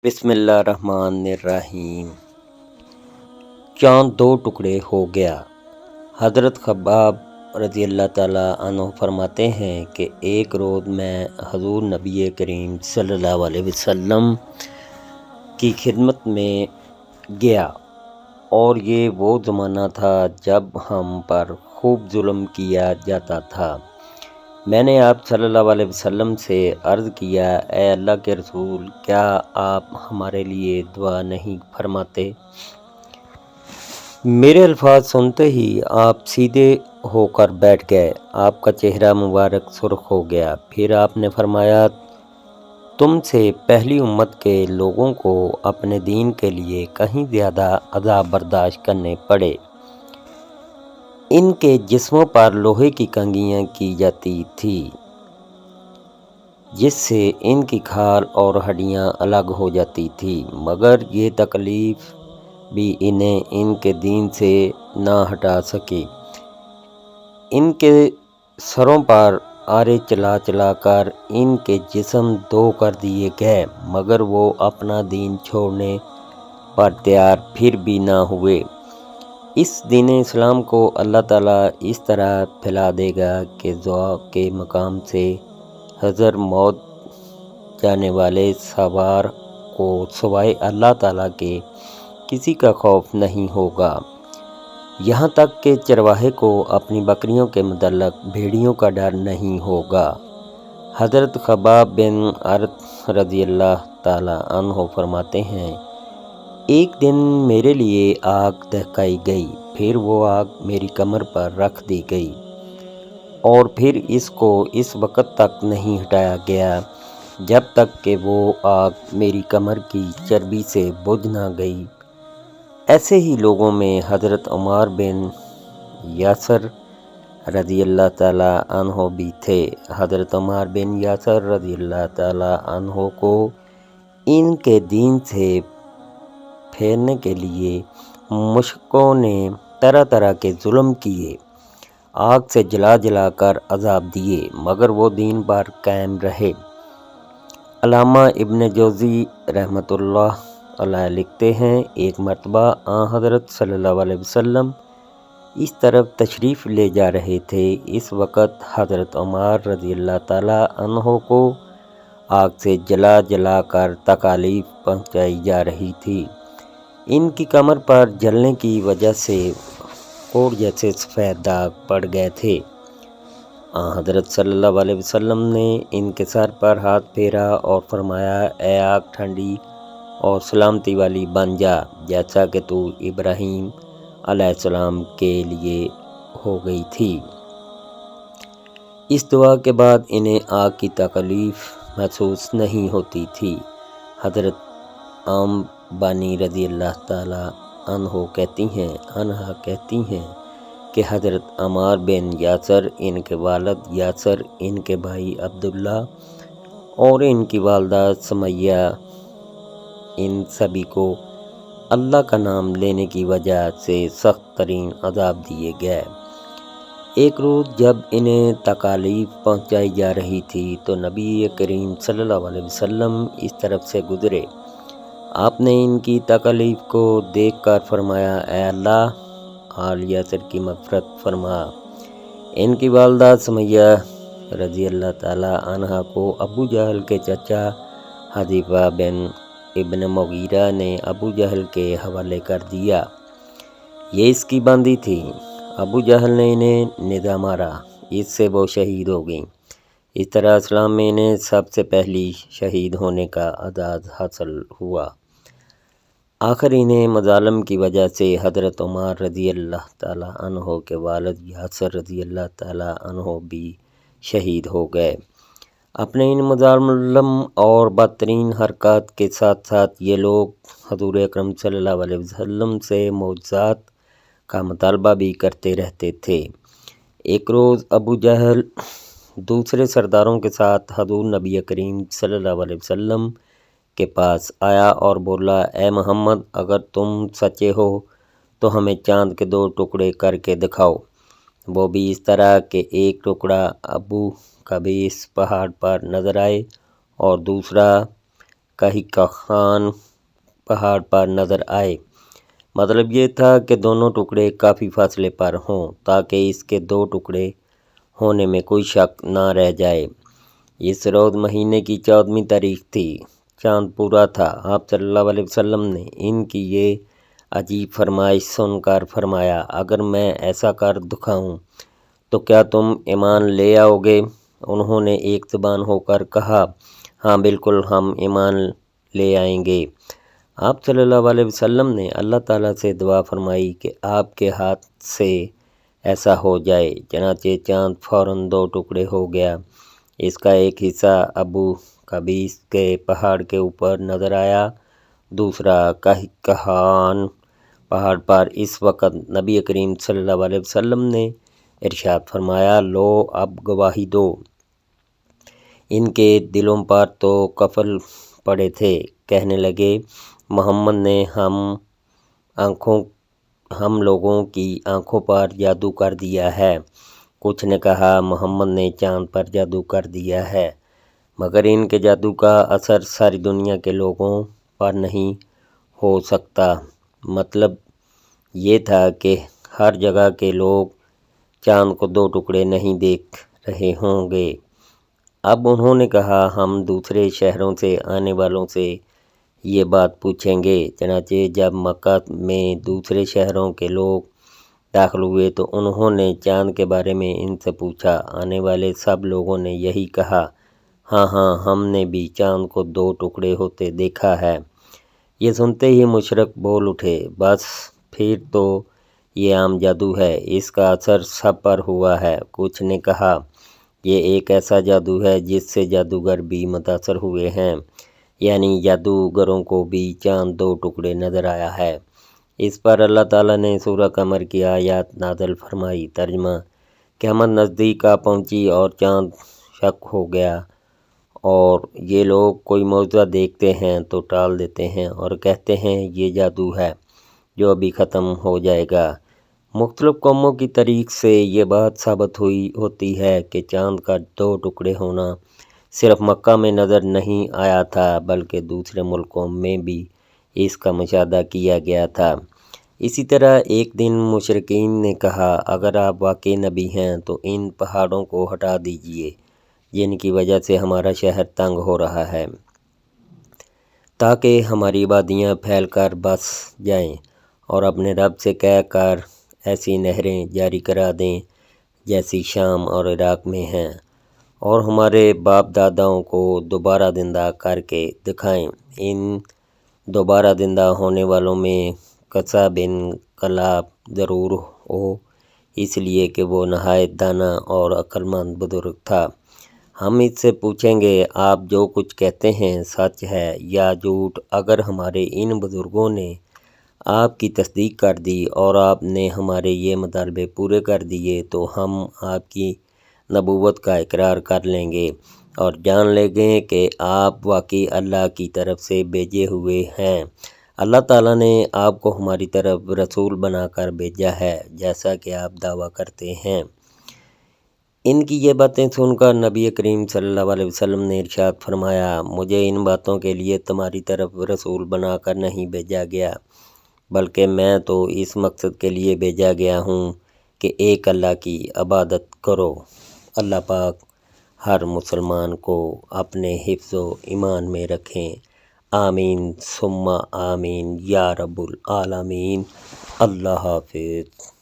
बिस्मिल्लाहिर्रहमानिर्रहीम। चाँद दो टुकड़े हो गया। हज़रत खब्बाब रज़ी अल्लाह ताला अन्हु फरमाते हैं कि एक रोज़ मैं हज़ूर नबी करीम सल्लल्लाहु अलैहि वसल्लम की खिदमत में गया और ये वो ज़माना था जब हम पर खूब जुल्म किया जाता था। मैंने आप सल्लल्लाहु अलैहि वसल्लम से अर्ज़ किया, ए अल्लाह के रसूल, क्या आप हमारे लिए दुआ नहीं फरमाते? मेरे अल्फाज सुनते ही आप सीधे होकर बैठ गए। आपका चेहरा मुबारक सुर्ख हो गया। फिर आपने फरमाया, तुमसे पहली उम्मत के लोगों को अपने दीन के लिए कहीं ज़्यादा अज़ाब बर्दाश्त करने पड़े। इनके जिस्मों पर लोहे की कंघियाँ की जाती थी जिससे इनकी खाल और हड्डियाँ अलग हो जाती थी, मगर ये तकलीफ़ भी इन्हें इनके दीन से ना हटा सकी। इनके सरों पर आरे चला चला कर इनके जिस्म दो कर दिए गए, मगर वो अपना दीन छोड़ने पर तैयार फिर भी ना हुए। इस दीन इस्लाम को अल्लाह ताला इस तरह फैला देगा कि दुआ के मकाम से हज़र मौत जाने वाले सवार को सिवाय अल्लाह ताला के किसी का खौफ नहीं होगा। यहाँ तक कि चरवाहे को अपनी बकरियों के मुतल्लक भेड़ियों का डर नहीं होगा। हज़रत खब्बाब बिन अरत रज़ी अल्लाह ताला अन्हु फरमाते हैं, एक दिन मेरे लिए आग दहकाई गई, फिर वो आग मेरी कमर पर रख दी गई और फिर इसको इस वक्त तक नहीं हटाया गया जब तक कि वो आग मेरी कमर की चर्बी से बुझ ना गई। ऐसे ही लोगों में हज़रत उमर बिन यासर रज़ी अल्लाह ताला अन्हो भी थे। हज़रत उमर बिन यासर रज़ी अल्लाह ताला अन्हो को इनके दीन से फेरने के लिए मुश्रिकों ने तरह तरह के जुल्म किए, आग से जला जला कर अजाब दिए, मगर वो दीन पर कायम रहे। अल्लामा इब्न जौज़ी रहमतुल्लाह अलैह लिखते हैं, एक मरतबा हज़रत सल्लल्लाहु अलैहि वसल्लम इस तरफ तशरीफ़ ले जा रहे थे। इस वक्त हज़रत उमर रज़ी अल्लाह ताला अन्हो को आग से जला जला कर तकालीफ पहुँचाई जा रही थी। इनकी कमर पर जलने की वजह से कोड़ जैसे सफ़ेद दाग पड़ गए थे। हज़रत सल्लल्लाहु अलैहि वसल्लम ने इनके सर पर हाथ फेरा और फरमाया, ए आग ठंडी और सलामती वाली बन जा, जैसा कि तू इब्राहीम अलैहिस्सलाम के लिए हो गई थी। इस दुआ के बाद इन्हें आग की तकलीफ़ महसूस नहीं होती थी। हज़रत आम बानी रज़ी अल्लाह ताला अन्हो कहती हैं कि हज़रत अमार बिन यासर, इनके वालिद यासर, इनके भाई अब्दुल्ला और इनकी वालदा समैया, इन सभी को अल्लाह का नाम लेने की वजह से सख्त तरीन अज़ाब दिए गए। एक रोज़ जब इन्हें तकालीफ पहुँचाई जा रही थी तो नबी करीम सल्लल्लाहु अलैहि वसल्लम इस तरफ से गुज़रे। आपने इनकी तकलीफ़ को देखकर फरमाया, ए अल्लाह, आल यासर की मग़फ़िरत फरमा। इनकी वालदा समैया रज़ी अल्लाह ताला अन्हा को अबू जहल के चाचा हज़ीफ़ा बिन इब्न मुग़ीरा ने अबू जहल के हवाले कर दिया। ये इसकी बंदी थी। अबू जहल ने इन्हें निज़ा मारा, इससे वो शहीद हो गई। इस तरह इस्लाम में इन्हें सबसे पहली शहीद होने का एजाज़ हासिल हुआ। आखिर इन्हें मज़ालम की वजह से हज़रत उमर रज़ी अल्लाह ताला अन्हो के वालिद यासर रज़ी अल्लाह ताला अन्हो भी शहीद हो गए। अपने इन मज़ालम और बदतरीन हरकत के साथ साथ ये लोग हज़ूर अकरम सल्लल्लाहु अलैहि वसल्लम से मौजज़ात का मुतालबा भी करते रहते थे। एक रोज़ अबू जहल दूसरे सरदारों के साथ हज़ूर नबी करीम सल्लल्लाहु अलैहि वसल्लम के पास आया और बोला, ए मोहम्मद, अगर तुम सच्चे हो तो हमें चाँद के दो टुकड़े करके दिखाओ, वो भी इस तरह के एक टुकड़ा अबू कबीस पहाड़ पर नज़र आए और दूसरा کہکشان پہاڑ پر نظر آئے۔ مطلب یہ تھا کہ دونوں ٹکڑے کافی فاصلے پر ہوں تاکہ اس کے دو ٹکڑے ہونے میں کوئی شک نہ رہ جائے۔ اس روز مہینے کی 14ویں تاریخ تھی۔ چاند پورا تھا۔ آپ صلی اللہ علیہ وسلم نے ان کی یہ عجیب فرمائش سن کر فرمایا، اگر میں ایسا کر دکھاؤں تو کیا تم ایمان لے آؤ گے؟ انہوں نے ایک زبان ہو کر کہا، ہاں بالکل، ہم ایمان لے آئیں گے۔ آپ صلی اللہ علیہ وسلم نے اللہ تعالیٰ سے دعا فرمائی کہ آپ کے ہاتھ سے ایسا ہو جائے۔ چنانچہ چاند فوراً دو ٹکڑے ہو گیا۔ اس کا ایک حصہ ابو قبیس کے پہاڑ کے اوپر نظر آیا، دوسرا کہکشان پہاڑ پر۔ اس وقت نبی کریم صلی اللہ علیہ وسلم نے ارشاد فرمایا، لو اب گواہی دو۔ ان کے دلوں پر تو قفل پڑے تھے۔ کہنے لگے، محمد نے ہم لوگوں کی آنکھوں پر جادو کر دیا ہے۔ کچھ نے کہا، محمد نے چاند پر جادو کر دیا ہے، مگر ان کے جادو کا اثر ساری دنیا کے لوگوں پر نہیں ہو سکتا۔ مطلب یہ تھا کہ ہر جگہ کے لوگ چاند کو دو ٹکڑے نہیں دیکھ رہے ہوں گے۔ اب انہوں نے کہا، ہم دوسرے شہروں سے آنے والوں سے یہ بات پوچھیں گے۔ چنانچہ جب مکہ میں دوسرے شہروں کے لوگ داخل ہوئے تو انہوں نے چاند کے بارے میں ان سے پوچھا۔ آنے والے سب لوگوں نے یہی کہا، ہاں ہاں، ہم نے بھی چاند کو دو ٹکڑے ہوتے دیکھا ہے۔ یہ سنتے ہی مشرک بول اٹھے، بس پھر تو یہ عام جادو ہے، اس کا اثر سب پر ہوا ہے۔ کچھ نے کہا، یہ ایک ایسا جادو ہے جس سے جادوگر بھی متاثر ہوئے ہیں، یعنی جادوگروں کو بھی چاند دو ٹکڑے نظر آیا ہے۔ اس پر اللہ تعالیٰ نے سورہ قمر کی آیات نازل فرمائی۔ ترجمہ: قیامت نزدیک آ پہنچی اور چاند شق ہو گیا، اور یہ لوگ کوئی معجزہ دیکھتے ہیں تو ٹال دیتے ہیں اور کہتے ہیں یہ جادو ہے جو ابھی ختم ہو جائے گا۔ مختلف قوموں کی طریق سے یہ بات ثابت ہوتی ہے کہ چاند کا دو ٹکڑے ہونا صرف مکہ میں نظر نہیں آیا تھا بلکہ دوسرے ملکوں میں بھی اس کا مشاہدہ کیا گیا تھا۔ اسی طرح ایک دن مشرکین نے کہا، اگر آپ واقعی نبی ہیں تو ان پہاڑوں کو ہٹا دیجئے جن کی وجہ سے ہمارا شہر تنگ ہو رہا ہے، تاکہ ہماری وادیاں پھیل کر بس جائیں، اور اپنے رب سے کہہ کر ایسی نہریں جاری کرا دیں جیسی شام اور عراق میں ہیں، اور ہمارے باپ داداؤں کو دوبارہ زندہ کر کے دکھائیں۔ ان دوبارہ زندہ ہونے والوں میں قصہ بن کلاب ضرور ہو، اس لیے کہ وہ نہایت دانا اور عقل مند بزرگ تھا۔ ہم اس سے پوچھیں گے، آپ جو کچھ کہتے ہیں سچ ہے یا جھوٹ؟ اگر ہمارے ان بزرگوں نے آپ کی تصدیق کر دی اور آپ نے ہمارے یہ مطالبے پورے کر دیے تو ہم آپ کی نبوت کا اقرار کر لیں گے اور جان لیں گے کہ آپ واقعی اللہ کی طرف سے بھیجے ہوئے ہیں۔ اللہ تعالیٰ نے آپ کو ہماری طرف رسول بنا کر بھیجا ہے، جیسا کہ آپ دعویٰ کرتے ہیں۔ ان کی یہ باتیں سن کر نبی کریم صلی اللہ علیہ وسلم نے ارشاد فرمایا، مجھے ان باتوں کے لیے تمہاری طرف رسول بنا کر نہیں بھیجا گیا، بلکہ میں تو اس مقصد کے لیے بھیجا گیا ہوں کہ ایک اللہ کی عبادت کرو۔ اللہ پاک ہر مسلمان کو اپنے حفظ و ایمان میں رکھیں۔ آمین ثم آمین یا رب العالمین۔ اللہ حافظ۔